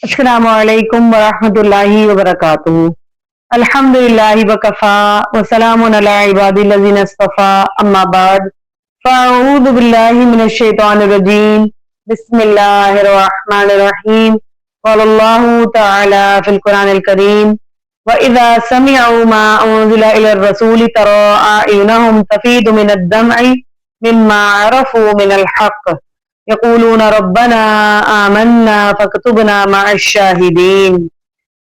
السلام علیکم ورحمۃ اللہ وبرکاتہ۔ الحمدللہ وکفا وسلام علی عباد الذین اصطفیٰ، اما بعد فاعوذ باللہ من الشیطان الرجیم، بسم اللہ الرحمن الرحیم۔ قال اللہ تعالی فی القرآن الکریم وَإِذَا سَمِعُوا مَا أُنزِلَ إِلَى الرَّسُولِ تَرَىٰ أَعْيُنَهُمْ تَفِيضُ مِنَ الدَّمْعِ مِمَّا عَرَفُوا مِنَ الْحَقِّ یقولون ربنا آمنا فاکتبنا مع الشاہدین۔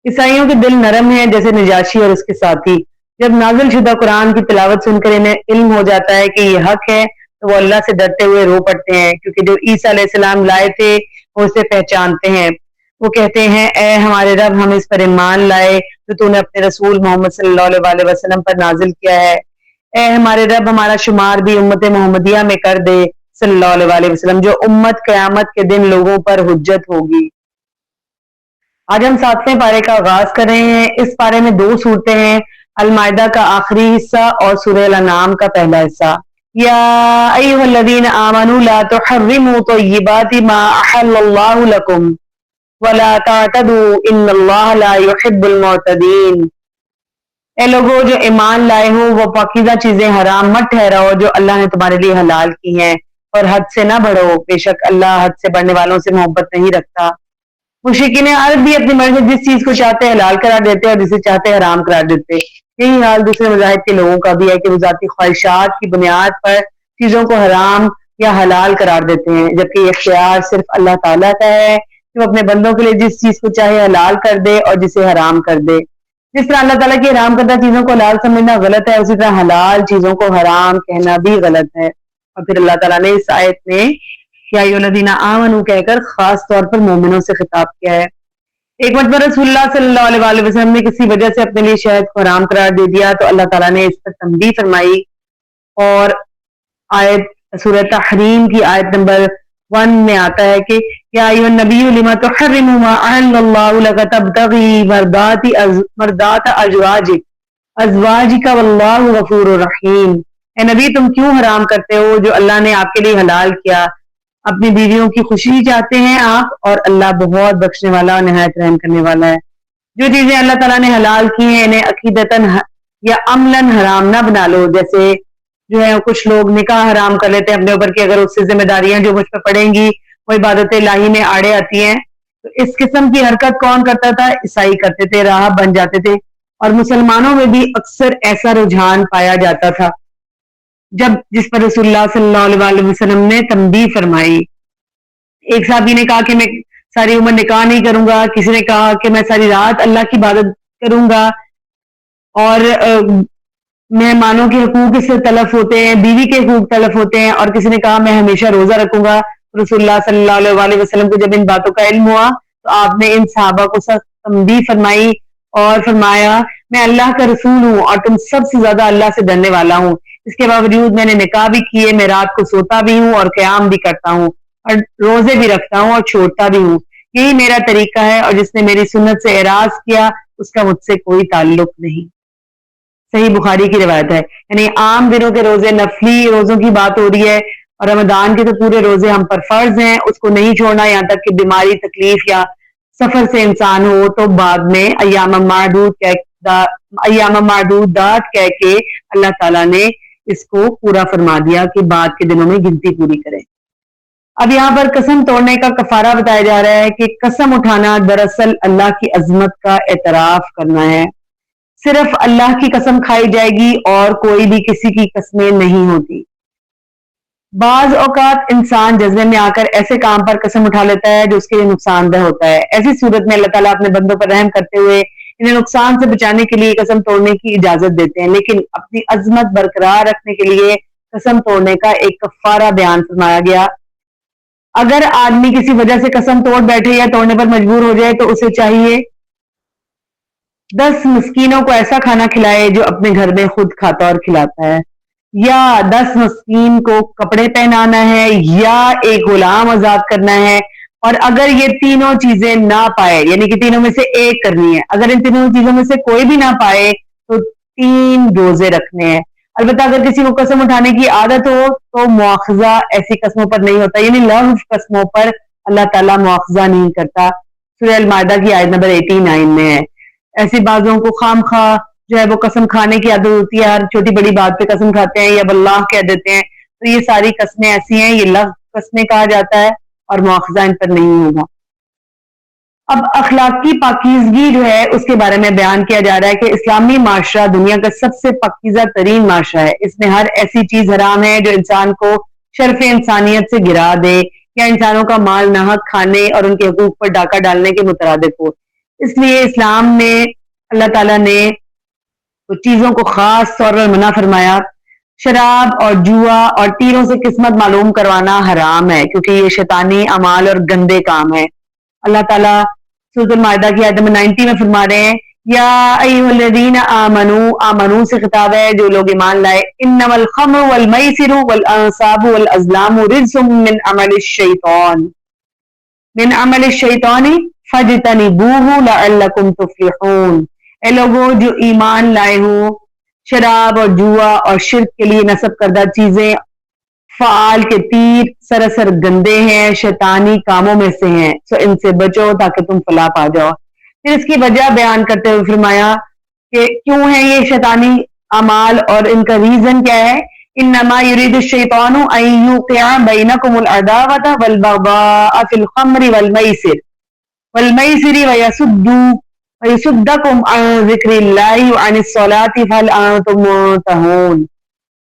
عیسائیوں کے دل نرم ہیں جیسے نجاشی اور اس کے ساتھی۔ جب نازل شدہ قرآن کی تلاوت سن کر انہیں علم ہو جاتا ہے کہ یہ حق ہے تو وہ اللہ سے ڈرتے ہوئے رو پڑتے ہیں، کیونکہ جو عیسیٰ علیہ السلام لائے تھے وہ اسے پہچانتے ہیں۔ وہ کہتے ہیں اے ہمارے رب، ہم اس پر ایمان لائے جو تو نے اپنے رسول محمد صلی اللہ علیہ وسلم پر نازل کیا ہے۔ اے ہمارے رب، ہمارا شمار بھی امت محمدیہ میں کر دے صلی اللہ علیہ وسلم، جو امت قیامت کے دن لوگوں پر حجت ہوگی۔ آج ہم 7ویں پارے کا آغاز کر رہے ہیں۔ اس پارے میں 2 صورتیں ہیں، المائدہ کا آخری حصہ اور سورہ الانعام کا پہلا حصہ۔ یا ایھا الذین آمنوا لا تحرموا طیبات ما احل اللہ لکم ولا تعتدوا ان اللہ لا يحب المعتدین۔ اے لوگوں جو ایمان لائے ہو، وہ پاکیزہ چیزیں حرام مت ٹھہراؤ جو اللہ نے تمہارے لیے حلال کی ہیں، اور حد سے نہ بڑھو، بے شک اللہ حد سے بڑھنے والوں سے محبت نہیں رکھتا۔ مشرکین عرب بھی اپنی مرضی سے جس چیز کو چاہتے حلال قرار دیتے اور جسے چاہتے حرام قرار دیتے۔ یہی حال دوسرے مذاہب کے لوگوں کا بھی ہے کہ وہ ذاتی خواہشات کی بنیاد پر چیزوں کو حرام یا حلال قرار دیتے ہیں، جبکہ یہ اختیار صرف اللہ تعالیٰ کا ہے کہ وہ اپنے بندوں کے لیے جس چیز کو چاہے حلال کر دے اور جسے حرام کر دے۔ جس طرح اللہ تعالیٰ کی حرام کردہ چیزوں کو حلال سمجھنا غلط ہے، اسی طرح حلال چیزوں کو حرام کہنا بھی غلط ہے۔ اور پھر اللہ تعالیٰ نے اس آیت میں یا ایھا الذین آمنوا کہہ کر خاص طور پر مومنوں سے خطاب کیا ہے۔ ایک مرتبہ رسول اللہ صلی اللہ علیہ وسلم نے کسی وجہ سے اپنے لیے شہد کو حرام قرار دے دیا تو اللہ تعالیٰ نے اس پر تنبیہ فرمائی، اور آیت سورہ تحریم کی آیت نمبر 1 میں آتا ہے کہ یا ایھا النبی لما تحرم ما احل اللہ لک تبتغی مرضات ازواجک واللہ غفور رحیم۔ اے نبی، تم کیوں حرام کرتے ہو جو اللہ نے آپ کے لیے حلال کیا؟ اپنی بیویوں کی خوشی چاہتے ہیں آپ، اور اللہ بہت بخشنے والا اور نہایت رحم کرنے والا ہے۔ جو چیزیں اللہ تعالیٰ نے حلال کی ہیں انہیں عقیدتاً یا عملاً حرام نہ بنا لو۔ جیسے جو ہے کچھ لوگ نکاح حرام کر لیتے ہیں اپنے اوپر کہ اگر اس سے ذمہ داریاں جو مجھ پہ پڑیں گی وہ عبادت الہی میں آڑے آتی ہیں۔ تو اس قسم کی حرکت کون کرتا تھا؟ عیسائی کرتے تھے، راہب بن جاتے تھے، اور مسلمانوں میں بھی اکثر ایسا رجحان پایا جاتا تھا جس پر رسول اللہ صلی اللہ علیہ وسلم نے تنبیہ فرمائی۔ ایک صحابی نے کہا کہ میں ساری عمر نکاح نہیں کروں گا، کسی نے کہا کہ میں ساری رات اللہ کی عبادت کروں گا، اور مہمانوں کے حقوق اس سے تلف ہوتے ہیں، بیوی کے حقوق تلف ہوتے ہیں، اور کسی نے کہا میں ہمیشہ روزہ رکھوں گا۔ رسول اللہ صلی اللہ علیہ وسلم کو جب ان باتوں کا علم ہوا تو آپ نے ان صحابہ کو سخت تنبیہ فرمائی اور فرمایا میں اللہ کا رسول ہوں اور تم سب سے زیادہ اللہ سے ڈرنے والا ہوں، اس کے باوجود میں نے نکاح بھی کیے، میں رات کو سوتا بھی ہوں اور قیام بھی کرتا ہوں اور روزے بھی رکھتا ہوں اور چھوڑتا بھی ہوں، یہی میرا طریقہ ہے، اور جس نے میری سنت سے اعراض کیا اس کا مجھ سے کوئی تعلق نہیں۔ صحیح بخاری کی روایت ہے۔ یعنی عام دنوں کے روزے، نفلی روزوں کی بات ہو رہی ہے، اور رمضان کے تو پورے روزے ہم پر فرض ہیں، اس کو نہیں چھوڑنا یہاں تک کہ بیماری، تکلیف یا سفر سے انسان ہو تو بعد میں ایام معدودات کہہ کے اللہ تعالیٰ نے اس کو پورا فرما دیا کہ بعد کے دنوں میں گنتی پوری کریں۔ اب یہاں پر قسم توڑنے کا کفارہ بتایا جا رہا ہے کہ قسم اٹھانا دراصل اللہ کی عظمت کا اعتراف کرنا ہے۔ صرف اللہ کی قسم کھائی جائے گی اور کوئی بھی کسی کی قسمیں نہیں ہوتی۔ بعض اوقات انسان جذبے میں آ کر ایسے کام پر قسم اٹھا لیتا ہے جو اس کے لیے نقصان دہ ہوتا ہے۔ ایسی صورت میں اللہ تعالیٰ اپنے بندوں پر رحم کرتے ہوئے انہیں نقصان سے بچانے کے لیے قسم توڑنے کی اجازت دیتے ہیں، لیکن اپنی عظمت برقرار رکھنے کے لیے قسم توڑنے کا ایک کفارہ بیان فرمایا گیا۔ اگر آدمی کسی وجہ سے قسم توڑ بیٹھے یا توڑنے پر مجبور ہو جائے تو اسے چاہیے 10 مسکینوں کو ایسا کھانا کھلائے جو اپنے گھر میں خود کھاتا اور کھلاتا ہے، یا 10 مسکین کو کپڑے پہنانا ہے، یا ایک غلام آزاد کرنا ہے، اور اگر یہ تینوں چیزیں نہ پائے، یعنی کہ تینوں میں سے ایک کرنی ہے، اگر ان تینوں چیزوں میں سے کوئی بھی نہ پائے تو 3 روزے رکھنے ہیں۔ البتہ اگر کسی کو قسم اٹھانے کی عادت ہو تو مواخذہ ایسی قسموں پر نہیں ہوتا، یعنی لغو قسموں پر اللہ تعالیٰ مواخذہ نہیں کرتا۔ سورہ المائدہ کی آیت نمبر 89 میں ہے. ایسے بعضوں کو خام خواہ جو ہے وہ قسم کھانے کی عادت ہوتی ہے، ہر چھوٹی بڑی بات پہ قسم کھاتے ہیں یا باللہ کہہ دیتے ہیں. تو یہ ساری قسمیں ایسی ہیں، یہ لغو قسمیں کہا جاتا ہے اور مواخذہ ان پر نہیں ہوگا. اب اخلاقی پاکیزگی جو ہے اس کے بارے میں بیان کیا جا رہا ہے کہ اسلامی معاشرہ دنیا کا سب سے پاکیزہ ترین معاشرہ ہے. اس میں ہر ایسی چیز حرام ہے جو انسان کو شرف انسانیت سے گرا دے یا انسانوں کا مال ناحق کھانے اور ان کے حقوق پر ڈاکہ ڈالنے کے مترادف ہو. اس لیے اسلام میں اللہ تعالیٰ نے کچھ چیزوں کو خاص طور پر منع فرمایا. شراب اور جوا اور تیروں سے قسمت معلوم کروانا حرام ہے کیونکہ یہ شیطانی اعمال اور گندے کام ہے. اللہ تعالیٰ سورۃ المائدہ کی آیت نمبر 90 میں فرما رہے ہیں یا ایھا الذین آمنو سے خطاب ہے جو لوگ ایمان لائے. انما الخمر والمیسر والانصاب والازلام رجس من عمل الشیطان فاجتنبوہ لعلکم تفلحون. اے لوگوں جو ایمان لائے ہو، شراب اور جوا اور شرک کے لیے نصب کردہ چیزیں فعال کے تیر سراسر گندے ہیں، شیطانی کاموں میں سے ہیں، سو ان سے بچو تاکہ تم فلاح پا جاؤ. پھر اس کی وجہ بیان کرتے ہوئے فرمایا کہ کیوں ہے یہ شیطانی اعمال اور ان کا ریزن کیا ہے. انما یرید الشیطان ان یوقع بینکم العداوۃ والبغضاء فی الخمر والمیسر ویصدکم عن ذکر اللہ وعن الصلاۃ فہل انتم منتہون.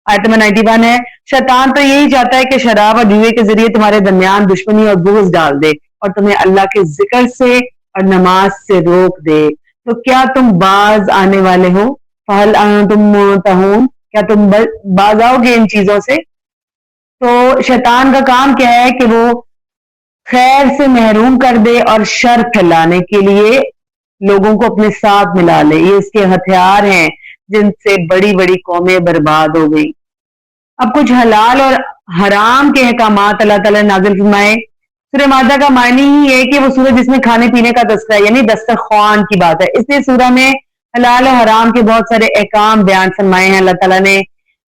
آیت نمبر 91 ہے شیطان تو یہی چاہتا ہے کہ شراب اور جوئے کے ذریعے تمہارے درمیان دشمنی اور بغض ڈال دے اور تمہیں اللہ کے ذکر سے اور نماز سے روک دے. تو کیا تم باز آنے والے ہو؟ فہل انتم منتہون، کیا تم باز آؤ گے ان چیزوں سے؟ تو شیطان کا کام کیا ہے کہ وہ خیر سے محروم کر دے اور شر پھیلانے کے لیے لوگوں کو اپنے ساتھ ملا لے. یہ اس کے ہتھیار ہیں جن سے بڑی بڑی قومیں برباد ہو گئی. اب کچھ حلال اور حرام کے احکامات اللہ تعالیٰ نے نازل فرمائے. سورہ مائدہ کا معنی ہی ہے کہ وہ سورہ جس میں کھانے پینے کا تذکرہ ہے، یعنی دسترخوان کی بات ہے. اس لیے سورہ میں حلال اور حرام کے بہت سارے احکام بیان فرمائے ہیں اللہ تعالیٰ نے.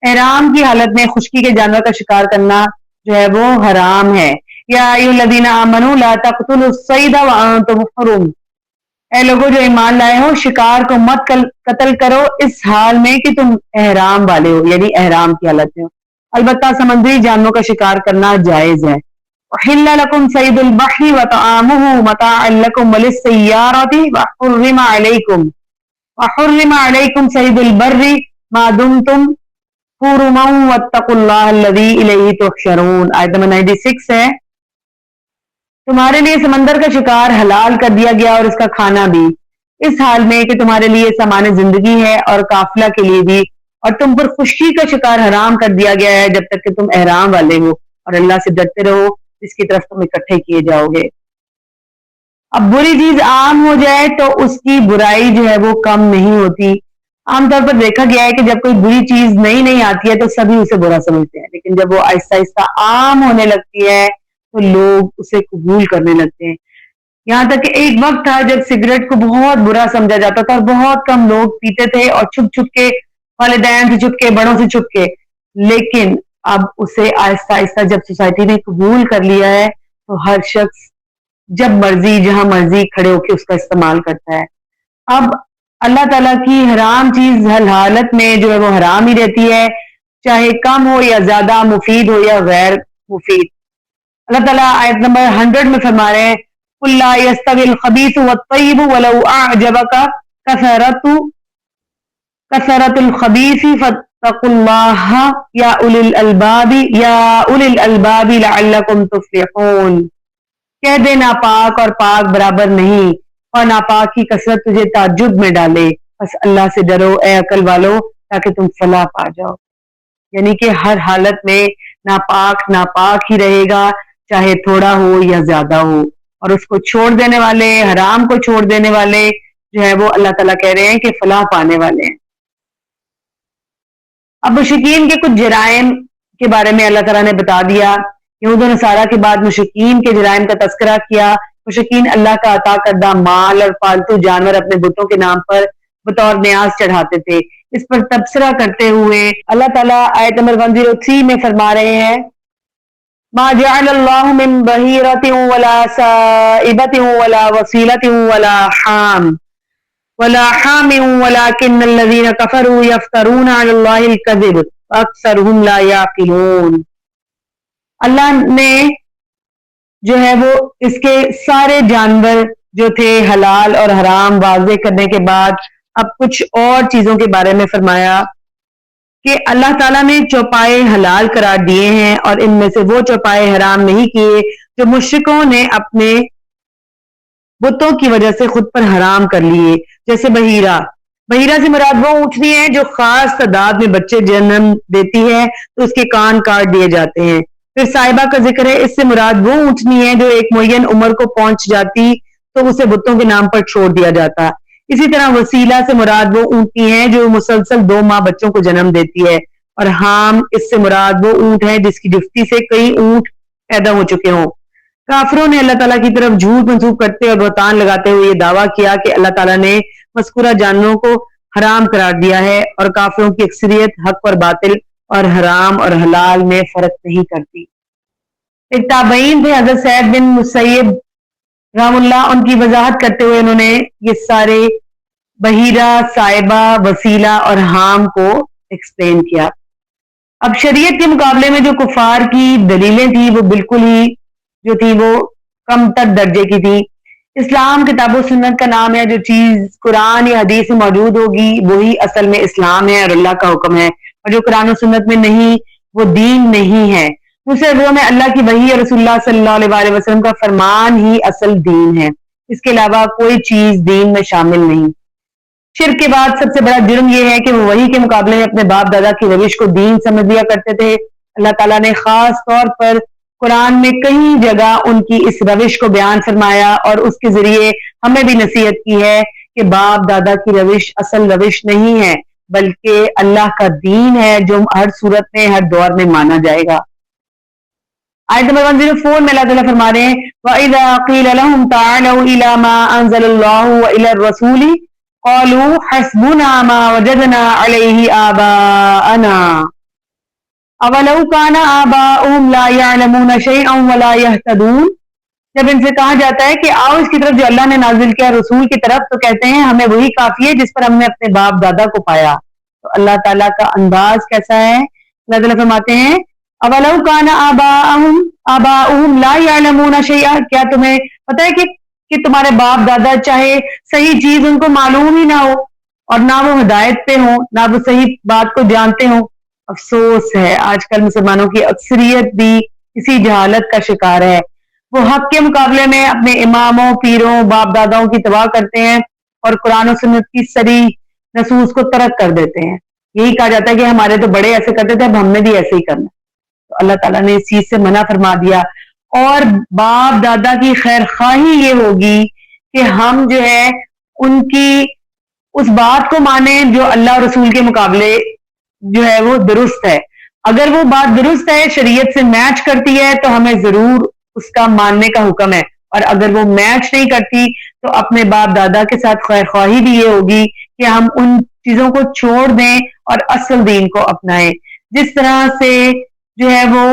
احرام کی حالت میں خشکی کے جانور کا شکار کرنا جو ہے وہ حرام ہے. یا ایھا الذین آمنوا لا تقتلوا الصید وانتم حرم. اے لوگوں جو ایمان لائے ہو، شکار کو مت قتل کرو اس حال میں کہ تم احرام والے ہو، یعنی احرام کی حالت میں ہو. البتہ سمندری جانوروں کا شکار کرنا جائز ہے. احل لکم صید البحر وطعامہ متاعا لکم وللسیارۃ وحرم علیکم صید البر ما دمتم حرما واتقوا اللہ الذی الیہ تحشرون. آیت نمبر 96 ہے تمہارے لیے سمندر کا شکار حلال کر دیا گیا اور اس کا کھانا بھی، اس حال میں کہ تمہارے لیے سامان زندگی ہے اور قافلہ کے لیے بھی، اور تم پر خشکی کا شکار حرام کر دیا گیا ہے جب تک کہ تم احرام والے ہو، اور اللہ سے ڈرتے رہو جس کی طرف تم اکٹھے کیے جاؤ گے. اب بری چیز عام ہو جائے تو اس کی برائی جو ہے وہ کم نہیں ہوتی. عام طور پر دیکھا گیا ہے کہ جب کوئی بری چیز نئی آتی ہے تو سبھی اسے برا سمجھتے ہیں، لیکن جب وہ آہستہ آہستہ عام ہونے لگتی ہے تو لوگ اسے قبول کرنے لگتے ہیں. یہاں تک کہ ایک وقت تھا جب سگریٹ کو بہت برا سمجھا جاتا تھا اور بہت کم لوگ پیتے تھے، اور چھپ کے والدین سے چھپ کے، بڑوں سے چھپ کے. لیکن اب اسے آہستہ آہستہ جب سوسائٹی نے قبول کر لیا ہے تو ہر شخص جب مرضی جہاں مرضی کھڑے ہو کے اس کا استعمال کرتا ہے. اب اللہ تعالیٰ کی حرام چیز ہر حالت میں جو ہے وہ حرام ہی رہتی ہے، چاہے کم ہو یا زیادہ، مفید ہو یا غیر مفید. اللہ تعالیٰ آیت نمبر 100 میں فرما رہے ہیں قُلْ لَا يَسْتَوِي الْخَبِيثُ وَالطَّيِّبُ وَلَوْ أَعْجَبَكَ كَثْرَةُ الْخَبِيثِ فَاتَّقُوا اللَّهَ يَا أُولِي الْأَلْبَابِ لَعَلَّكُمْ تُفْلِحُونَ. کہہ دے ناپاک اور پاک برابر نہیں، اور ناپاک کی کثرت تجھے تعجب میں ڈالے، بس اللہ سے ڈرو اے عقل والو تاکہ تم فلاح پا جاؤ. یعنی کہ ہر حالت میں ناپاک ہی رہے گا، چاہے تھوڑا ہو یا زیادہ ہو، اور اس کو چھوڑ دینے والے، حرام کو چھوڑ دینے والے جو ہے وہ اللہ تعالیٰ کہہ رہے ہیں کہ فلاح پانے والے ہیں. اب مشرکین کے کچھ جرائم کے بارے میں اللہ تعالیٰ نے بتا دیا. یہود و نصارہ کے بعد مشرکین کے جرائم کا تذکرہ کیا. مشرکین اللہ کا عطا کردہ مال اور پالتو جانور اپنے بتوں کے نام پر بطور نیاز چڑھاتے تھے. اس پر تبصرہ کرتے ہوئے اللہ تعالیٰ آیت نمبر 103 میں فرما رہے ہیں ما جعل اللہ من بحیرۃ ولا سائبۃ ولا وصیلۃ ولا حام ولكن الذین کفروا یفترون علی اللہ الکذب اکثرهم لا یعقلون. اللہ نے جو ہے وہ اس کے سارے جانور جو تھے حلال اور حرام واضح کرنے کے بعد اب کچھ اور چیزوں کے بارے میں فرمایا کہ اللہ تعالیٰ نے چوپائے حلال قرار دیے ہیں اور ان میں سے وہ چوپائے حرام نہیں کیے جو مشرکوں نے اپنے بتوں کی وجہ سے خود پر حرام کر لیے. جیسے بحیرہ سے مراد وہ اونٹنی ہے جو خاص تعداد میں بچے جنم دیتی ہے تو اس کے کان کاٹ دیے جاتے ہیں. پھر صاحبہ کا ذکر ہے، اس سے مراد وہ اونٹنی ہے جو ایک معین عمر کو پہنچ جاتی تو اسے بتوں کے نام پر چھوڑ دیا جاتا. اسی طرح وسیلہ سے مراد وہ اونٹنی ہے جو مسلسل 2 ماہ بچوں کو جنم دیتی ہے، اور حام اس سے مراد وہ اونٹ ہے جس کی جفتی سے کئی اونٹ پیدا ہو چکے ہوں. کافروں نے اللہ تعالیٰ کی طرف جھوٹ منسوب کرتے اور بہتان لگاتے ہوئے یہ دعویٰ کیا کہ اللہ تعالیٰ نے مذکورہ جانوروں کو حرام قرار دیا ہے، اور کافروں کی اکثریت حق اور باطل اور حرام اور حلال میں فرق نہیں کرتی. ایک تابعین تھے حضرت سعید بن مسیب رحم اللہ، ان کی وضاحت کرتے ہوئے انہوں نے یہ سارے بحیرہ، صائبہ، وسیلہ اور حام کو ایکسپلین کیا. اب شریعت کے مقابلے میں جو کفار کی دلیلیں تھیں وہ بالکل ہی جو تھی وہ کم تر درجے کی تھی. اسلام کتاب و سنت کا نام ہے. جو چیز قرآن یا حدیث میں موجود ہوگی وہی اصل میں اسلام ہے اور اللہ کا حکم ہے، اور جو قرآن و سنت میں نہیں وہ دین نہیں ہے. دوسرے لفظوں میں اللہ کی وحی اور رسول اللہ صلی اللہ علیہ وسلم کا فرمان ہی اصل دین ہے، اس کے علاوہ کوئی چیز دین میں شامل نہیں. شرک کے بعد سب سے بڑا جرم یہ ہے کہ وہ وحی کے مقابلے میں اپنے باپ دادا کی روش کو دین سمجھ لیا کرتے تھے. اللہ تعالیٰ نے خاص طور پر قرآن میں کئی جگہ ان کی اس روش کو بیان فرمایا اور اس کے ذریعے ہمیں بھی نصیحت کی ہے کہ باپ دادا کی روش اصل روش نہیں ہے بلکہ اللہ کا دین ہے جو ہر صورت میں ہر دور میں مانا جائے گا. آیت نمبر 104 میں اللہ تعالیٰ فرما رہے ہیں وَإِذَا قِيلَ لَهُمْ تَعَالَوْا إِلَى مَا أَنزَلَ اللَّهُ وَإِلَى الرَّسُولِ قَالُوا حَسْبُنَا مَا وَجَدْنَا عَلَيْهِ آبَاءَنَا أَوَلَوْ كَانَ آبَاؤُهُمْ لَا يَعْلَمُونَ شَيْئًا وَلَا يَهْتَدُونَ. جب ان سے کہا جاتا ہے کہ آؤ اس کی طرف جو اللہ نے نازل کیا رسول کی طرف، تو کہتے ہیں ہمیں وہی کافی ہے جس پر ہم نے اپنے باپ دادا کو پایا. تو اللہ تعالیٰ کا انداز کیسا ہے؟ اللہ تعالیٰ فرماتے ہیں اولو کان آباؤہم لا یعلمون شیئا، کیا تمہیں پتہ ہے کہ تمہارے باپ دادا چاہے صحیح چیز ان کو معلوم ہی نہ ہو اور نہ وہ ہدایت پہ ہوں نہ وہ صحیح بات کو جانتے ہوں. افسوس ہے آج کل مسلمانوں کی اکثریت بھی اسی جہالت کا شکار ہے. وہ حق کے مقابلے میں اپنے اماموں، پیروں، باپ داداؤں کی توبہ کرتے ہیں اور قرآن و سنت کی صریح نصوص کو ترک کر دیتے ہیں. یہی کہا جاتا ہے کہ ہمارے تو بڑے ایسے کرتے تھے اب ہم نے بھی ایسے ہی کرنا. تو اللہ تعالیٰ نے اس چیز سے منع فرما دیا. اور باپ دادا کی خیر خواہی یہ ہوگی کہ ہم جو ہے ان کی اس بات کو مانیں جو اللہ اور رسول کے مقابلے جو ہے وہ درست ہے. اگر وہ بات درست ہے، شریعت سے میچ کرتی ہے تو ہمیں ضرور اس کا ماننے کا حکم ہے، اور اگر وہ میچ نہیں کرتی تو اپنے باپ دادا کے ساتھ خیر خواہی بھی یہ ہوگی کہ ہم ان چیزوں کو چھوڑ دیں اور اصل دین کو اپنائیں. جس طرح سے جو ہے وہ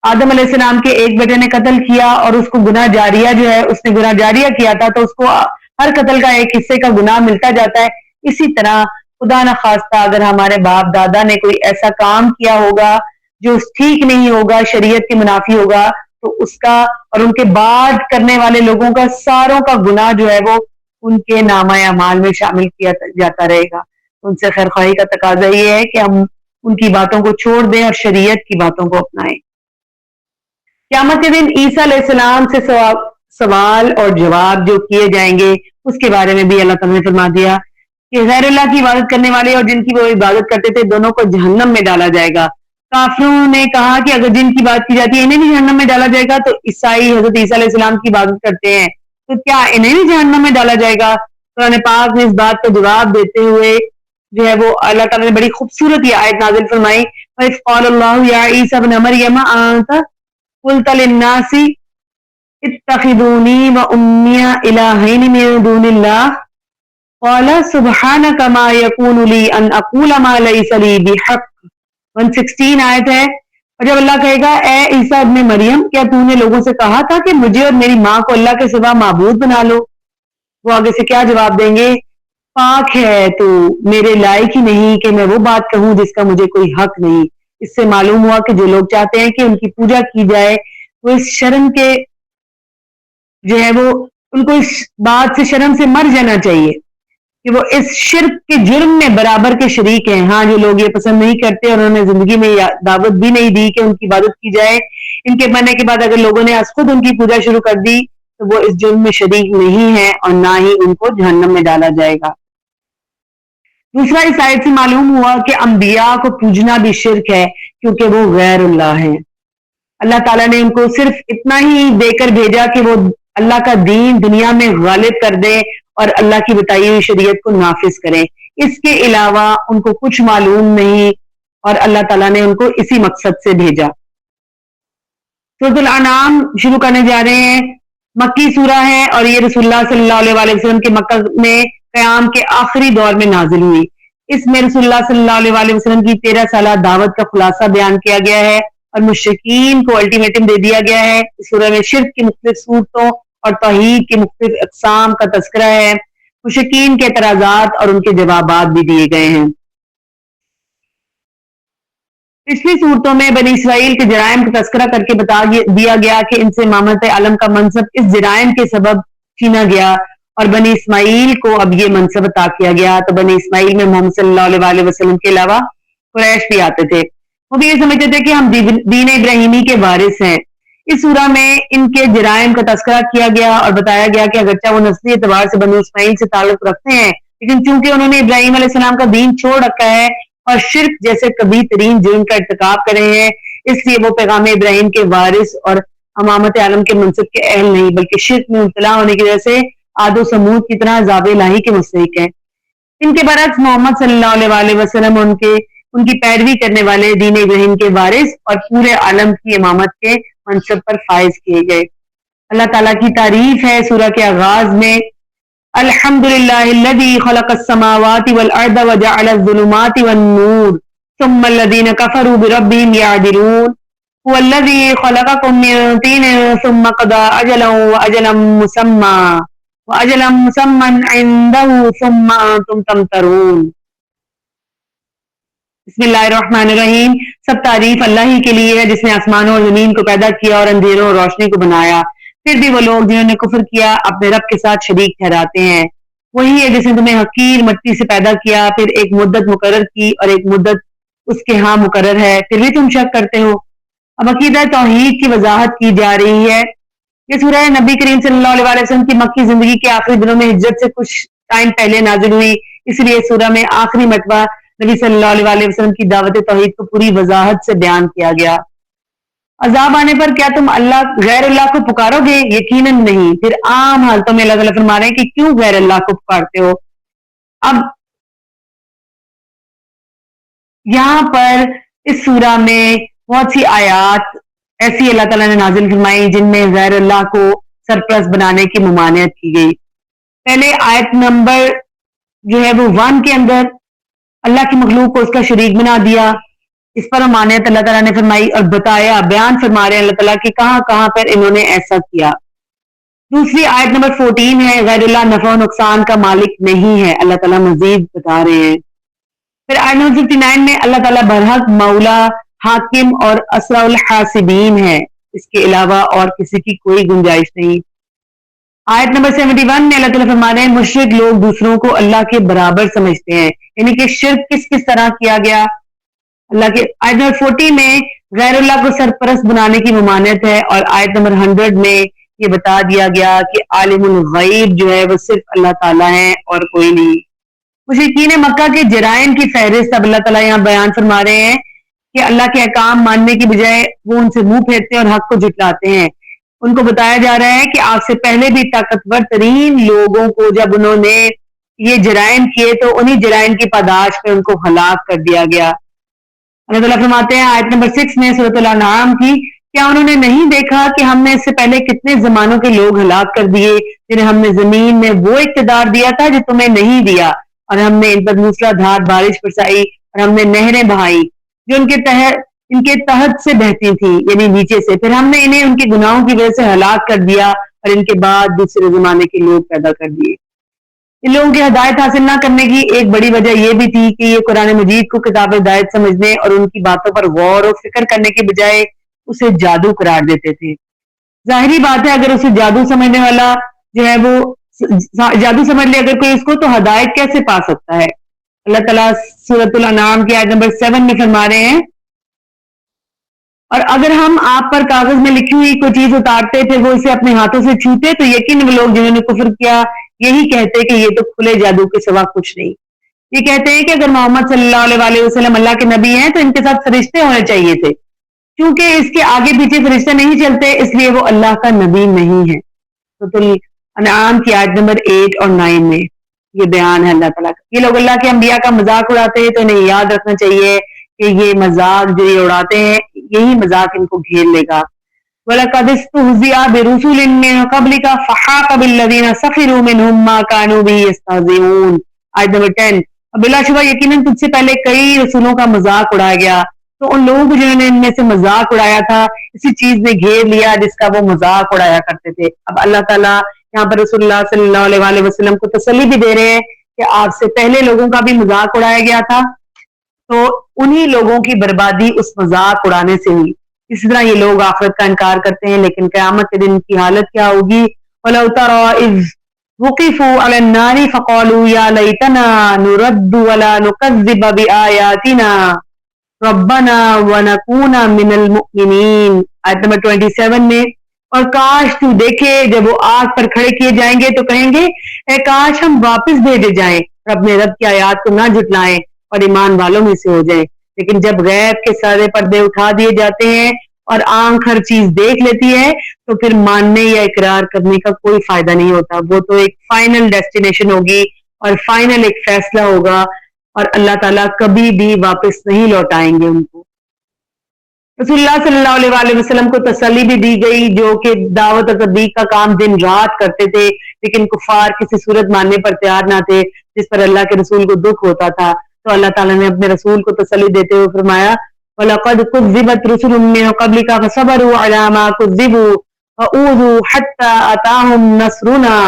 آدم علیہ السلام کے ایک بیٹے نے قتل کیا اور اس کو گناہ جاریہ جو ہے اس نے گناہ جاریہ کیا تھا تو اس کو ہر قتل کا ایک حصے کا گناہ ملتا جاتا ہے. اسی طرح خدا نخواستہ اگر ہمارے باپ دادا نے کوئی ایسا کام کیا ہوگا جو ٹھیک نہیں ہوگا، شریعت کے منافی ہوگا، تو اس کا اور ان کے بعد کرنے والے لوگوں کا ساروں کا گناہ جو ہے وہ ان کے نامہ اعمال میں شامل کیا جاتا رہے گا. ان سے خیر خواہی کا تقاضا یہ ہے کہ ہم ان کی باتوں کو چھوڑ دیں اور شریعت کی باتوں کو اپنائیں. قیامت کے دن عیسیٰ علیہ السلام سے سوال اور جواب جو کیے جائیں گے اس کے بارے میں بھی اللہ تعالیٰ نے فرما دیا کہ غیر اللہ کی عبادت کرنے والے اور جن کی وہ عبادت کرتے تھے دونوں کو جہنم میں ڈالا جائے گا. کافروں نے کہا کہ اگر جن کی بات کی جاتی ہے انہیں بھی جہنم میں ڈالا جائے گا، تو عیسائی حضرت عیسیٰ علیہ السلام کی عبادت کرتے ہیں تو کیا انہیں بھی جہنم میں ڈالا جائے گا؟ قرآن پاک نے اس بات کا جواب دیتے ہوئے جو ہے وہ اللہ تعالیٰ نے بڑی خوبصورت یہ آیت نازل فرمائی وَإِذْ قَالَ اللَّهُ يَا عِيسَى ابْنَ مَرْيَمَ أَأَنْتَ قُلْتَ لِلنَّاسِ اتَّخِذُونِي وَأُمِّيَ إِلَٰهَيْنِ مِن دُونِ اللَّهِ قَالَ سُبْحَانَكَ مَا يَكُونُ لِي أَنْ أَقُولَ مَا لَيْسَ لِي بِحَقٍّ. 116 آیت ہے. اور جب اللہ کہے گا اے عیسیٰ ابن مریم کیا تو نے لوگوں سے کہا تھا کہ مجھے اور میری ماں کو اللہ کے سوا معبود بنا لو، وہ آگے سے کیا جواب دیں گے؟ پاک ہے تو میرے لائق ہی نہیں کہ میں وہ بات کہوں جس کا مجھے کوئی حق نہیں۔ اس سے معلوم ہوا کہ جو لوگ چاہتے ہیں کہ ان کی پوجا کی جائے وہ اس شرم کے جو ہے وہ ان کو اس بات سے شرم سے مر جانا چاہیے کہ وہ اس شرک کے جرم میں برابر کے شریک ہیں۔ ہاں جو لوگ یہ پسند نہیں کرتے اور انہوں نے زندگی میں دعوت بھی نہیں دی کہ ان کی عبادت کی جائے، ان کے مرنے کے بعد اگر لوگوں نے از خود ان کی پوجا شروع کر دی تو وہ اس جرم میں شریک نہیں ہے اور نہ ہی ان کو جہنم میں ڈالا جائے گا۔ دوسرا اس آیت سے معلوم ہوا کہ انبیاء کو پوجنا بھی شرک ہے کیونکہ وہ غیر اللہ ہیں۔ اللہ تعالیٰ نے ان کو صرف اتنا ہی دے کر بھیجا کہ وہ اللہ کا دین دنیا میں غالب کر دیں اور اللہ کی بتائی ہوئی شریعت کو نافذ کریں، اس کے علاوہ ان کو کچھ معلوم نہیں اور اللہ تعالیٰ نے ان کو اسی مقصد سے بھیجا۔ سورۃ الانعام شروع کرنے جا رہے ہیں، مکی سورہ ہے اور یہ رسول اللہ صلی اللہ علیہ وسلم کے مکہ میں قیام کے آخری دور میں نازل ہوئی۔ اس میں رسول اللہ صلی اللہ علیہ وسلم کی 13 سالہ دعوت کا خلاصہ بیان کیا گیا ہے اور مشرکین کو الٹیمیٹم دے دیا گیا ہے۔ اس سورہ میں شرک کی مختلف صورتوں اور توحید کی مختلف اقسام کا تذکرہ ہے، مشرکین کے اعتراضات اور ان کے جوابات بھی دیے گئے ہیں۔ پچھلی صورتوں میں بنی اسرائیل کے جرائم کا تذکرہ کر کے بتا دیا گیا کہ ان سے امامت عالم کا منصب اس جرائم کے سبب چھینا گیا اور بنی اسماعیل کو اب یہ منصب عطا کیا گیا۔ تو بنی اسماعیل میں محمد صلی اللہ علیہ وسلم کے علاوہ قریش بھی آتے تھے، وہ بھی یہ سمجھتے تھے کہ ہم دین ابراہیمی کے وارث ہیں۔ اس سورہ میں ان کے جرائم کا تذکرہ کیا گیا اور بتایا گیا کہ اگرچہ وہ نسلی اعتبار سے بنی اسماعیل سے تعلق رکھتے ہیں لیکن چونکہ انہوں نے ابراہیم علیہ السلام کا دین چھوڑ رکھا ہے اور شرک جیسے کبھی ترین جرم کا ارتکاب کرے ہیں، اس لیے وہ پیغام ابراہیم کے وارث اور امامت عالم کے منصب کے اہل نہیں بلکہ شرک میں مبتلا ہونے کی وجہ سے عاد و سمود کی طرح عذاب الہی کے مستحق ہیں۔ ان کے برعکس محمد صلی اللہ علیہ وسلم ان کی پیروی کرنے والے دین ابراہیم کے وارث اور پورے عالم کی امامت کے منصب پر فائز کیے گئے۔ اللہ تعالیٰ کی تعریف ہے سورہ کے آغاز میں، الحمدللہ الذی خلق السماوات والارض وجعل الظلمات والنور ثم الذین کفروا بربهم یعدلون هو الذی خلقکم من طین ثم قضى اجلا واجلا مسمى عنده ثم انتم تمترون۔ بسم اللہ الرحمن الرحیم۔ سب تعریف اللہ ہی کے لیے ہے جس نے آسمانوں اور زمین کو پیدا کیا اور اندھیروں اور روشنی کو بنایا، پھر بھی وہ لوگ جنہوں نے کفر کیا اپنے رب کے ساتھ شریک ٹھہراتے ہیں۔ وہی ہے جس نے تمہیں حقیر مٹی سے پیدا کیا، پھر ایک مدت مقرر کی اور ایک مدت اس کے ہاں مقرر ہے، پھر بھی تم شک کرتے ہو۔ اب عقیدہ توحید کی وضاحت کی جا رہی ہے۔ یہ سورہ نبی کریم صلی اللہ علیہ وسلم کی مکی زندگی کے آخری دنوں میں ہجرت سے کچھ ٹائم پہلے نازل ہوئی، اس لیے سورہ میں آخری مرتبہ نبی صلی اللہ علیہ وسلم کی دعوت توحید کو پوری وضاحت سے بیان کیا گیا۔ عذاب آنے پر کیا تم غیر اللہ کو پکارو گے؟ یقیناً نہیں۔ پھر عام حالتوں میں اللہ تعالیٰ فرما رہے ہیں کہ کیوں غیر اللہ کو پکارتے ہو۔ اب یہاں پر اس سورہ میں بہت سی آیات ایسی اللہ تعالیٰ نے نازل فرمائی جن میں غیر اللہ کو سرپرست بنانے کی ممانعت کی گئی۔ پہلے آیت نمبر جو ہے وہ 1 کے اندر اللہ کی مخلوق کو اس کا شریک بنا دیا، اس پر ممانعت اللہ تعالیٰ نے فرمائی اور بتایا، بیان فرما رہے ہیں اللہ تعالیٰ کہ کہاں کہاں پر انہوں نے ایسا کیا۔ دوسری آیت نمبر 14 ہے، غیر اللہ نفع و نقصان کا مالک نہیں ہے، اللہ تعالیٰ مزید بتا رہے ہیں۔ پھر آیت نمبر 59 میں اللہ تعالیٰ برحق مولا، حاکم اور اسرع الحاسبین ہے، اس کے علاوہ اور کسی کی کوئی گنجائش نہیں۔ آیت نمبر 71 میں اللہ تعالیٰ فرما رہے ہیں مشرک لوگ دوسروں کو اللہ کے برابر سمجھتے ہیں، یعنی کہ شرک کس طرح کیا گیا اللہ کے۔ آیت نمبر 40 میں غیر اللہ کو سرپرست بنانے کی ممانعت ہے، اور آیت نمبر 100 میں یہ بتا دیا گیا کہ عالم الغیب جو ہے وہ صرف اللہ تعالیٰ ہے اور کوئی نہیں۔ مشرکین مکہ کے جرائم کی فہرست اب اللہ تعالیٰ یہاں بیان فرما رہے ہیں کہ اللہ کے احکام ماننے کی بجائے وہ ان سے منہ پھیرتے ہیں اور حق کو جھٹلاتے ہیں۔ ان کو بتایا جا رہا ہے کہ آپ سے پہلے بھی طاقتور ترین لوگوں کو جب انہوں نے یہ جرائم کیے تو انہی جرائم کی پاداش میں ان کو ہلاک کر دیا گیا۔ اللہ تعالیٰ فرماتے ہیں آیت نمبر 6 میں سورۃ الانعام کی، کیا انہوں نے نہیں دیکھا کہ ہم نے اس سے پہلے کتنے زمانوں کے لوگ ہلاک کر دیے جنہیں ہم نے زمین میں وہ اقتدار دیا تھا جو تمہیں نہیں دیا، اور ہم نے ان پر موسلا دھار بارش برسائی اور ہم نے نہریں بہائی جو ان کے ان کے تحت سے بہتی تھی یعنی نیچے سے، پھر ہم نے انہیں ان کے گناہوں کی وجہ سے ہلاک کر دیا اور ان کے بعد دوسرے زمانے کے لوگ پیدا کر دیے۔ ان لوگوں کی ہدایت حاصل نہ کرنے کی ایک بڑی وجہ یہ بھی تھی کہ یہ قرآن مجید کو کتاب ہدایت سمجھنے اور ان کی باتوں پر غور و فکر کرنے کے بجائے اسے جادو قرار دیتے تھے۔ ظاہری بات ہے اگر اسے جادو سمجھنے والا جو ہے وہ جادو سمجھ لے اگر کوئی اس کو، تو ہدایت کیسے پا سکتا ہے؟ اللہ تعالیٰ سورۃ الانعام کی آیت نمبر 7 میں فرما رہے ہیں، اور اگر ہم آپ پر کاغذ میں لکھی ہوئی کوئی چیز اتارتے پھر وہ اسے اپنے ہاتھوں سے چھوتے تو یقین وہ لوگ جنہوں نے کفر کیا یہی کہتے کہ یہ تو کھلے جادو کے سوا کچھ نہیں۔ یہ کہتے ہیں کہ اگر محمد صلی اللہ علیہ وسلم اللہ کے نبی ہیں تو ان کے ساتھ فرشتے ہونے چاہیے تھے، کیونکہ اس کے آگے پیچھے فرشتے نہیں چلتے اس لیے وہ اللہ کا نبی نہیں ہے۔ سورۃ الانعام کی آیت نمبر 8 اور 9 میں یہ بیان ہے اللہ تعالیٰ کا۔ یہ لوگ اللہ کے انبیاء کا مذاق اڑاتے ہیں تو انہیں یاد رکھنا چاہیے کہ یہ مذاق جو یہ اڑاتے ہیں یہی مذاق ان کو گھیر لے گا۔ وَلَقَدِ اسْتُهْزِئَ بِرُسُلٍ مِّن قَبْلِكَ فَحَاقَ بِالَّذِينَ سَخِرُوا مِنْهُم مَّا كَانُوا بِهِ يَسْتَهْزِئُونَ۔ آیت نمبر 10، بلا شبہ یقیناً تجھ سے پہلے کئی رسولوں کا مذاق اڑایا گیا تو ان لوگوں کو جنہوں نے ان میں سے مذاق اڑایا تھا اسی چیز نے گھیر لیا جس کا وہ مذاق اڑایا کرتے تھے۔ اب اللہ تعالیٰ یہاں پر رسول اللہ صلی اللہ علیہ وسلم کو تسلی بھی دے رہے ہیں کہ آپ سے پہلے لوگوں کا بھی مذاق اڑایا گیا تھا تو انہی لوگوں کی بربادی اس مذاق اڑانے سے ہوئی۔ اسی طرح یہ لوگ آخرت کا انکار کرتے ہیں لیکن قیامت کے دن کی حالت کیا ہوگی؟ وَلَوْ تَرَىٰ إِذْ وُقِفُوا عَلَى النَّارِ فَقَالُوا يَا لَيْتَنَا نُرَدُّ وَلَا نُكَذِّبَ بِآيَاتِنَا رَبَّنَا وَنَكُونَ مِنَ الْمُؤْمِنِينَ۔ آیت نمبر 27 میں، اور کاش تو دیکھے جب وہ آگ پر کھڑے کیے جائیں گے تو کہیں گے اے کاش ہم واپس بھیجے جائیں اور اپنے رب کی آیات کو نہ جھٹلائیں اور ایمان والوں میں سے ہو جائیں۔ لیکن جب غیب کے سارے پردے اٹھا دیے جاتے ہیں اور آنکھ ہر چیز دیکھ لیتی ہے تو پھر ماننے یا اقرار کرنے کا کوئی فائدہ نہیں ہوتا۔ وہ تو ایک فائنل ڈیسٹینیشن ہوگی اور فائنل ایک فیصلہ ہوگا اور اللہ تعالیٰ کبھی بھی واپس نہیں لوٹائیں گے ان کو۔ رسول اللہ صلی اللہ علیہ وسلم کو تسلی بھی دی گئی جو کہ دعوت اور تبلیغ کا کام دن رات کرتے تھے لیکن کفار کسی صورت ماننے پر تیار نہ تھے جس پر اللہ کے رسول کو دکھ ہوتا تھا، تو اللہ تعالیٰ نے اپنے رسول کو تسلی دیتے ہوئے فرمایا وَلَقَدْ كُذِّبَتْ رُسُلٌ مِّن قَبْلِكَ فَصَبَرُوا عَلَىٰ مَا كُذِّبُوا وَأُوذُوا حَتَّىٰ أَتَاهُمْ نَصْرُنَا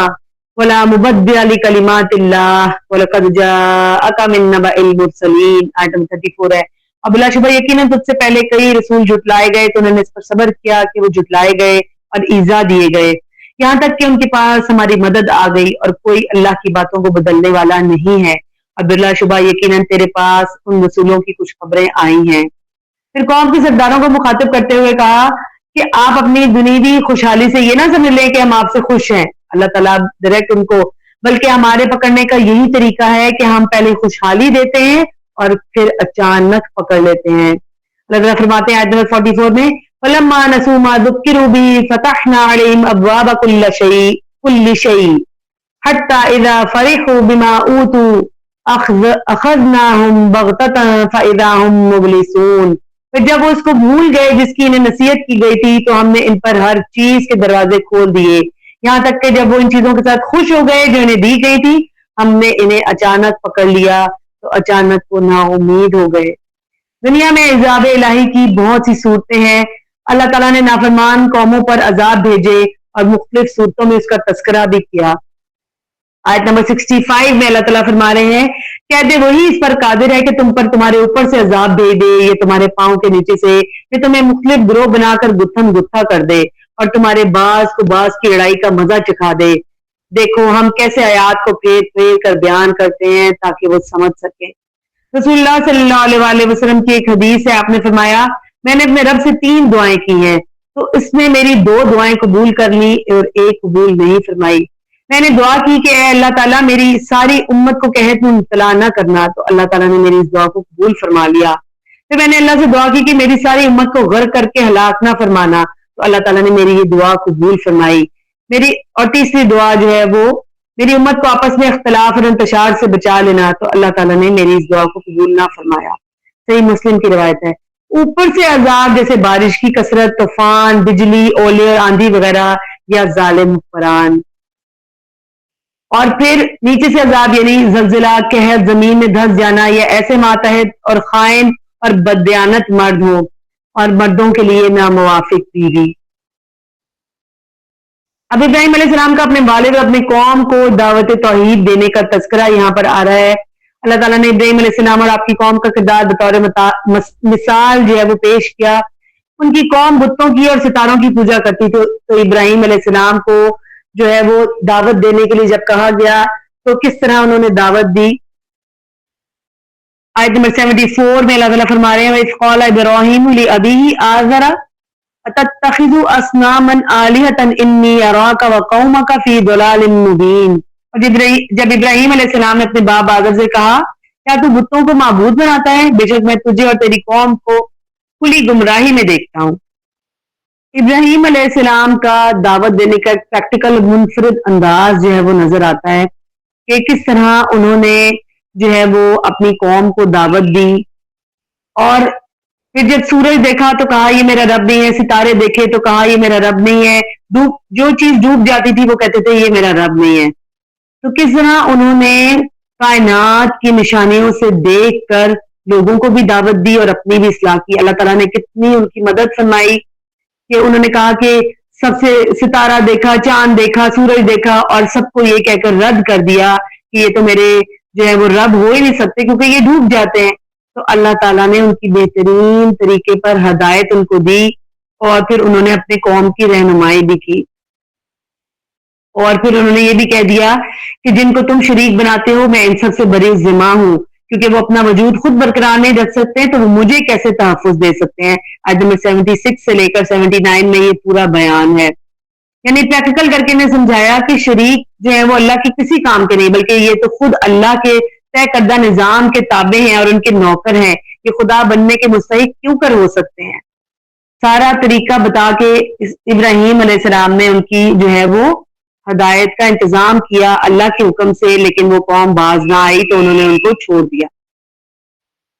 وَلَا مُبَدِّلَ لِكَلِمَاتِ اللَّهِ وَلَقَدْ جَاءَكَ مِن نَّبَإِ الْمُرْسَلِينَ۔ آیت 34 ہے۔ اب بلا شبہ یقیناً تجھ سے پہلے کئی رسول جھٹلائے گئے تو انہوں نے اس پر صبر کیا کہ وہ جھٹلائے گئے اور ایذا دیے گئے یہاں تک کہ ان کے پاس ہماری مدد آ گئی اور کوئی اللہ کی باتوں کو بدلنے والا نہیں ہے۔ اب بلا شبہ یقیناً تیرے پاس ان رسولوں کی کچھ خبریں آئی ہیں۔ پھر قوم کے سرداروں کو مخاطب کرتے ہوئے کہا کہ آپ اپنی دنیوی خوشحالی سے یہ نہ سمجھ لیں کہ ہم آپ سے خوش ہیں۔ اللہ تعالیٰ ڈائریکٹ ان کو، بلکہ ہمارے پکڑنے کا یہی طریقہ ہے کہ ہم پہلے خوشحالی دیتے ہیں اور پھر اچانک پکڑ لیتے ہیں۔ اللہ تعالیٰ فرماتے ہیں آیت نمبر 44 میں فَلَمَّا نَسُوا مَا ذُكِّرُوا بِهِ فَتَحْنَا عَلَيْهِمْ أَبْوَابَ كُلِّ شَيْءٍ حَتَّى إِذَا فَرِحُوا بِمَا أُوتُوا أَخَذْنَاهُمْ بَغْتَةً فَإِذَا هُمْ مُبْلِسُونَ۔ پھر جب وہ اس کو بھول گئے جس کی انہیں نصیحت کی گئی تھی تو ہم نے ان پر ہر چیز کے دروازے کھول دیے یہاں تک کہ جب وہ ان چیزوں کے ساتھ خوش ہو گئے جو انہیں دی گئی تھی ہم نے انہیں اچانک پکڑ لیا تو اچانک وہ نا امید ہو گئے۔ دنیا میں عذاب الہی کی بہت سی صورتیں ہیں۔ اللہ تعالیٰ نے نافرمان قوموں پر عذاب بھیجے اور مختلف صورتوں میں اس کا تذکرہ بھی کیا۔ آیت نمبر 65 میں اللہ تعالیٰ فرما رہے ہیں کہہ دے وہی اس پر قادر ہے کہ تم پر تمہارے اوپر سے عذاب بھیج دے یہ تمہارے پاؤں کے نیچے سے یہ تمہیں مختلف گروہ بنا کر گتھم گتھا کر دے اور تمہارے باز کو باز کی لڑائی کا مزہ چکھا دے۔ دیکھو ہم کیسے آیات کو پھیر پھیر کر بیان کرتے ہیں تاکہ وہ سمجھ سکیں۔ رسول اللہ صلی اللہ علیہ وسلم کی ایک حدیث ہے، آپ نے فرمایا میں نے اپنے رب سے 3 دعائیں کی ہیں تو اس نے میری 2 دعائیں قبول کر لی اور ایک قبول نہیں فرمائی۔ میں نے دعا کی کہ اے اللہ تعالیٰ میری ساری امت کو قحط میں مبتلا نہ کرنا تو اللہ تعالیٰ نے میری اس دعا کو قبول فرما لیا۔ پھر میں نے اللہ سے دعا کی کہ میری ساری امت کو غرق کر کے ہلاک نہ فرمانا تو اللہ تعالیٰ نے میری یہ دعا قبول فرمائی۔ میری اور تیسری دعا جو ہے وہ میری امت کو آپس میں اختلاف اور انتشار سے بچا لینا تو اللہ تعالیٰ نے میری اس دعا کو قبول نہ فرمایا۔ صحیح مسلم کی روایت ہے۔ اوپر سے عذاب جیسے بارش کی کثرت، طوفان، بجلی، اولے اور آندھی وغیرہ یا ظالم حکمران، اور پھر نیچے سے عذاب یعنی زلزلہ، قحط، زمین میں دھس جانا یا ایسے ماتحت اور خائن اور بددیانت مرد ہو اور مردوں کے لیے ناموافق بیوی۔ اب ابراہیم علیہ السلام کا اپنے والد اور اپنی قوم کو دعوت توحید دینے کا تذکرہ یہاں پر آ رہا ہے۔ اللہ تعالیٰ نے ابراہیم علیہ السلام اور آپ کی قوم کا کردار بطور مثال جو ہے وہ پیش کیا۔ ان کی قوم بتوں کی اور ستاروں کی پوجا کرتی تھی، تو ابراہیم علیہ السلام کو جو ہے وہ دعوت دینے کے لیے جب کہا گیا تو کس طرح انہوں نے دعوت دی۔ آیت نمبر 74 میں اللہ تعالیٰ فرما رہے ہیں وَإِذْ قَالَ إِبْرَاهِيمُ لِأَبِيهِ آزَرَ أَتَتَّخِذُ أَصْنَامًا آلِهَةً إِنِّي أَرَاكَ وَقَوْمَكَ فِي ضَلَالٍ مُبِينٍ۔ اور جب ابراہیم علیہ السلام نے اپنے باپ آزر سے کہا کیا تو بتوں کو معبود بناتا ہے، بے شک میں تجھے اور تیری قوم کو کھلی گمراہی میں دیکھتا ہوں۔ ابراہیم علیہ السلام کا دعوت دینے کا ایک پریکٹیکل منفرد انداز جو ہے وہ نظر آتا ہے کہ کس طرح انہوں نے جو ہے وہ اپنی قوم کو دعوت دی، اور پھر جب سورج دیکھا تو کہا یہ میرا رب نہیں ہے، ستارے دیکھے تو کہا یہ میرا رب نہیں ہے، جو چیز ڈوب جاتی تھی وہ کہتے تھے یہ میرا رب نہیں ہے۔ تو کس طرح انہوں نے کائنات کی نشانیوں سے دیکھ کر لوگوں کو بھی دعوت دی اور اپنی بھی اصلاح کی۔ اللہ تعالیٰ نے کتنی ان کی مدد فرمائی کہ انہوں نے کہا کہ سب سے ستارہ دیکھا، چاند دیکھا، سورج دیکھا، اور سب کو یہ کہہ کر رد کر دیا کہ یہ تو میرے جو ہے وہ رب ہو ہی نہیں سکتے کیونکہ یہ ڈوب جاتے ہیں۔ تو اللہ تعالیٰ نے ان کی بہترین طریقے پر ہدایت ان کو دی، اور پھر انہوں نے اپنے قوم کی رہنمائی بھی کی، اور پھر انہوں نے یہ بھی کہہ دیا کہ جن کو تم شریک بناتے ہو میں ان سب سے بری ذمہ ہوں، کیونکہ وہ اپنا وجود خود برقرار نہیں رکھ سکتے تو وہ مجھے کیسے تحفظ دے سکتے ہیں۔ آیت نمبر 76 سے لے کر 79 میں یہ پورا بیان ہے، یعنی پریکٹیکل کر کے نے سمجھایا کہ شریک جو ہے وہ اللہ کی کسی کام کے نہیں، بلکہ یہ تو خود اللہ کے طے کردہ نظام کے تابع ہیں اور ان کے نوکر ہیں، یہ خدا بننے کے مستحق کیوں کر ہو سکتے ہیں۔ سارا طریقہ بتا کے ابراہیم علیہ السلام نے ان کی جو ہے وہ ہدایت کا انتظام کیا اللہ کے حکم سے، لیکن وہ قوم باز نہ آئی تو انہوں نے ان کو چھوڑ دیا۔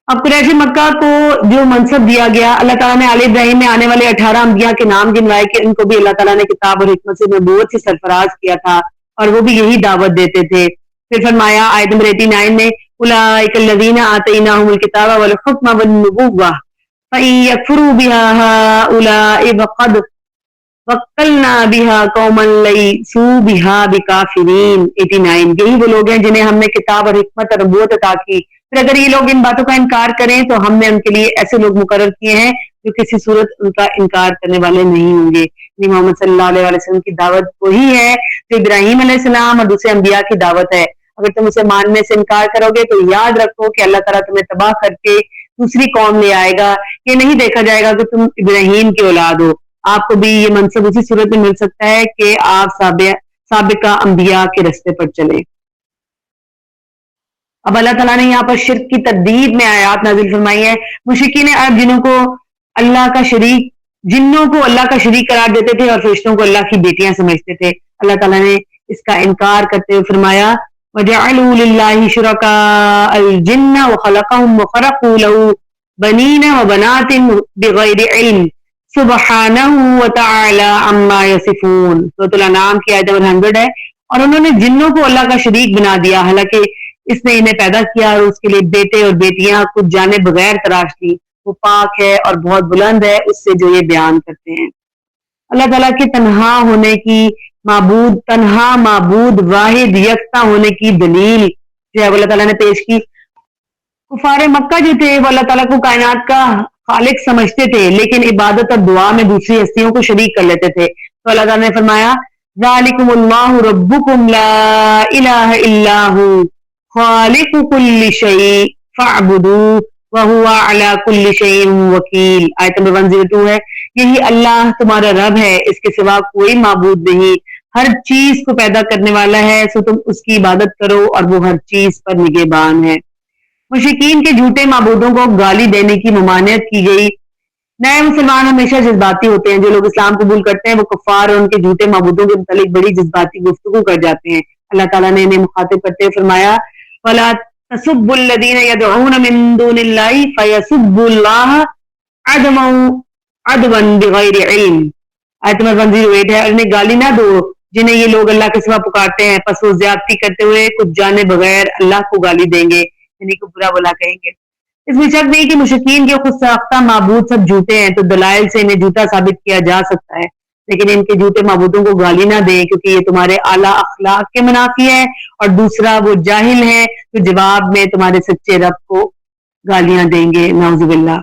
اب قریش مکہ کو جو منصب دیا گیا، اللہ تعالیٰ نے آل ابراہیم میں آنے والے 18 انبیاء کے نام گنوائے کہ ان کو بھی اللہ تعالیٰ نے کتاب اور حکمت سے نبوت سے سرفراز کیا تھا، اور وہ بھی یہی دعوت دیتے تھے۔ پھر فرمایا آیت نمبر 89 میں اولئک الذین آتیناہم الکتاب والحکم والنبوۃ فإن یکفروا بها هؤلاء فقد وکلنا بها قوما لیسوا بها بکافرین۔ 89 یہی وہ لوگ ہیں جنہیں ہم نے کتاب اور حکمت اور نبوت عطا کی، پھر اگر یہ لوگ ان باتوں کا انکار کریں تو ہم نے ان کے لیے ایسے لوگ مقرر کیے ہیں جو کسی صورت ان کا انکار کرنے والے نہیں ہوں گے۔ محمد صلی اللہ علیہ وسلم کی دعوت وہی ہے جو ابراہیم علیہ السلام اور دوسرے انبیاء کی دعوت ہے۔ اگر تم اسے ماننے سے انکار کرو گے تو یاد رکھو کہ اللہ تعالیٰ تمہیں تباہ کر کے دوسری قوم لے آئے گا، یہ نہیں دیکھا جائے گا کہ تم ابراہیم کی اولاد ہو۔ آپ کو بھی یہ منصب اسی صورت میں مل سکتا ہے کہ آپ سابقہ انبیاء کے رستے پر چلیں۔ اب اللہ تعالیٰ نے یہاں پر شرک کی تردید میں آیات نازل فرمائی ہے۔ مشرکین عرب جنوں کو اللہ کا شریک قرار دیتے تھے اور فرشتوں کو اللہ کی بیٹیاں سمجھتے تھے، اللہ تعالیٰ نے اس کا انکار کرتے ہوئے فرمایا وَجَعَلُوا لِلَّهِ شُرَكَاءَ الْجِنَّ وَخَلَقَهُمْ وَخَرَقُوا لَهُ بَنِينَ وَبَنَاتٍ بِغَيْرِ عِلْمٍ سُبْحَانَهُ وَتَعَالَىٰ عَمَّا يَصِفُونَ۔ سورۃ الانعام کی آیت نمبر 100 ہے، اور انہوں نے جنوں کو اللہ کا شریک بنا دیا، حالانکہ اس نے انہیں پیدا کیا اور اس کے لیے بیٹے اور بیٹیاں کچھ جانے بغیر تراش دی۔ وہ پاک ہے اور بہت بلند ہے اس سے جو یہ بیان کرتے ہیں۔ اللہ تعالیٰ کے تنہا ہونے کی تنہا معبود واحد یکتا ہونے کی دلیل جو ہے وہ اللہ تعالیٰ نے پیش کی۔ کفار مکہ جو تھے وہ اللہ تعالیٰ کو کائنات کا خالق سمجھتے تھے، لیکن عبادت اور دعا میں دوسری ہستیوں کو شریک کر لیتے تھے۔ تو اللہ تعالیٰ نے فرمایا ذالکم اللہ ربکم لا الہ الا ہو خالق کل شیء فاعبدوہ وہو علی کل شیء وکیل۔ آیت نمبر 102 ہے، یہی اللہ تمہارا رب ہے، اس کے سوا کوئی معبود نہیں، ہر چیز کو پیدا کرنے والا ہے، سو تم اس کی عبادت کرو اور وہ ہر چیز پر نگہبان ہے۔ مشرکین کے جھوٹے معبودوں کو گالی دینے کی ممانعت کی گئی۔ نئے مسلمان ہمیشہ جذباتی ہوتے ہیں، جو لوگ اسلام قبول کرتے ہیں وہ کفار اور ان کے جھوٹے معبودوں کے متعلق بڑی جذباتی گفتگو کر جاتے ہیں۔ اللہ تعالیٰ نے انہیں مخاطب کرتے ہوئے فرمایا وَلَا تَسُبُّوا الَّذِينَ يَدْعُونَ مِن دُونِ اللَّهِ فَيَسُبُّوا اللَّهَ عَدْوًا بِغَيْرِ عِلْمٍ۔ آیت نمبر 108 ہے، اور انہیں گالی نہ دو جنہیں یہ لوگ اللہ کے سوا پکارتے ہیں، پس وہ زیادتی کرتے ہوئے کچھ جانے بغیر اللہ کو گالی دیں گے، یعنی کو برا بلا کہیں گے۔ اس میں شک نہیں کہ مشرکین کے خود ساختہ معبود سب جھوٹے ہیں، تو دلائل سے انہیں جھوٹا ثابت کیا جا سکتا ہے، لیکن ان کے جھوٹے معبودوں کو گالی نہ دیں، کیونکہ یہ تمہارے اعلیٰ اخلاق کے منافی ہے، اور دوسرا وہ جاہل ہے تو جواب میں تمہارے سچے رب کو گالیاں دیں گے، نعوذ باللہ۔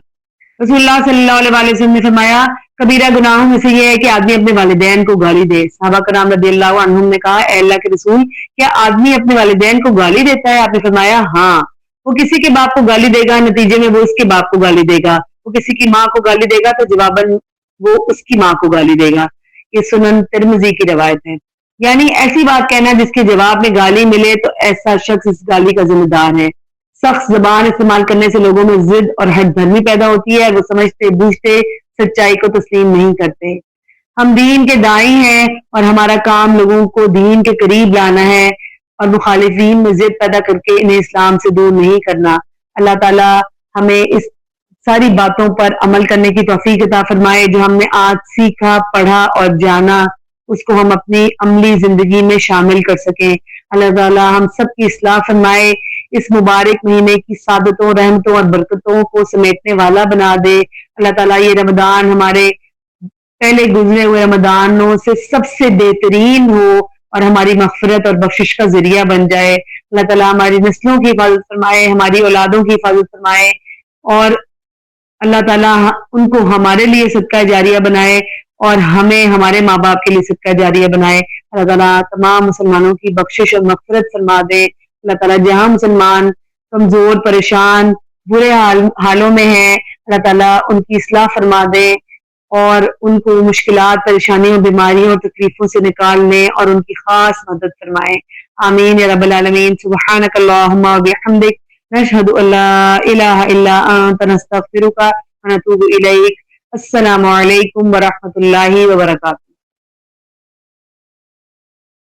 رسول اللہ صلی اللہ علیہ وآلہ وسلم نے فرمایا کبیرہ گناہوں میں سے یہ ہے کہ آدمی اپنے والدین کو گالی دے۔ صحابہ کرام رضی اللہ عنہم نے کہا اے اللہ کے رسول، کیا آدمی اپنے والدین کو گالی دیتا ہے؟ آپ نے فرمایا ہاں، وہ کسی کے باپ کو گالی دے گا، نتیجے میں وہ اس کے باپ کو گالی دے گا، وہ کسی کی ماں کو گالی دے گا تو جواباً وہ اس کی ماں کو گالی دے گا۔ یہ سنن ترمذی کی روایت ہے۔ یعنی ایسی بات کہنا جس کے جواب میں گالی ملے تو ایسا شخص اس گالی کا ذمہ دار ہے۔ سخت زبان استعمال کرنے سے لوگوں میں ضد اور ہٹ دھرمی پیدا ہوتی ہے، وہ سمجھتے بوجھتے سچائی کو تسلیم نہیں کرتے۔ ہم دین کے داعی ہیں اور ہمارا کام لوگوں کو دین کے قریب لانا ہے اور مخالفین میں ضد پیدا کر کے انہیں اسلام سے دور نہیں کرنا۔ اللہ تعالی ہمیں اس ساری باتوں پر عمل کرنے کی توفیق عطا فرمائے، جو ہم نے آج سیکھا، پڑھا اور جانا اس کو ہم اپنی عملی زندگی میں شامل کر سکیں۔ اللہ تعالی ہم سب کی اصلاح فرمائے، اس مبارک مہینے کی سعادتوں، رحمتوں اور برکتوں کو سمیٹنے والا بنا دے۔ اللہ تعالیٰ یہ رمضان ہمارے پہلے گزرے ہوئے رمضانوں سے سب سے بہترین ہو اور ہماری مغفرت اور بخشش کا ذریعہ بن جائے۔ اللہ تعالیٰ ہماری نسلوں کی حفاظت فرمائے، ہماری اولادوں کی حفاظت فرمائے، اور اللہ تعالیٰ ان کو ہمارے لیے صدقہ جاریہ بنائے اور ہمیں ہمارے ماں باپ کے لیے صدقہ جاریہ بنائے۔ اللہ تعالیٰ تمام مسلمانوں کی بخشش اور مغفرت فرما دے۔ اللہ تعالیٰ جہاں مسلمان کمزور، پریشان، برے حالوں میں ہیں، اللہ تعالیٰ ان کی اصلاح فرما دے اور ان کو مشکلات، پریشانیوں، بیماریوں اور تکلیفوں سے نکالنے اور ان کی خاص مدد فرمائے۔ آمین یا رب العالمین۔ سبحانک اللہم و بحمدک، نشہد ان لا الہ الا انت، نستغفرک و نتوب الیک۔ السلام علیکم ورحمۃ اللہ وبرکاتہ۔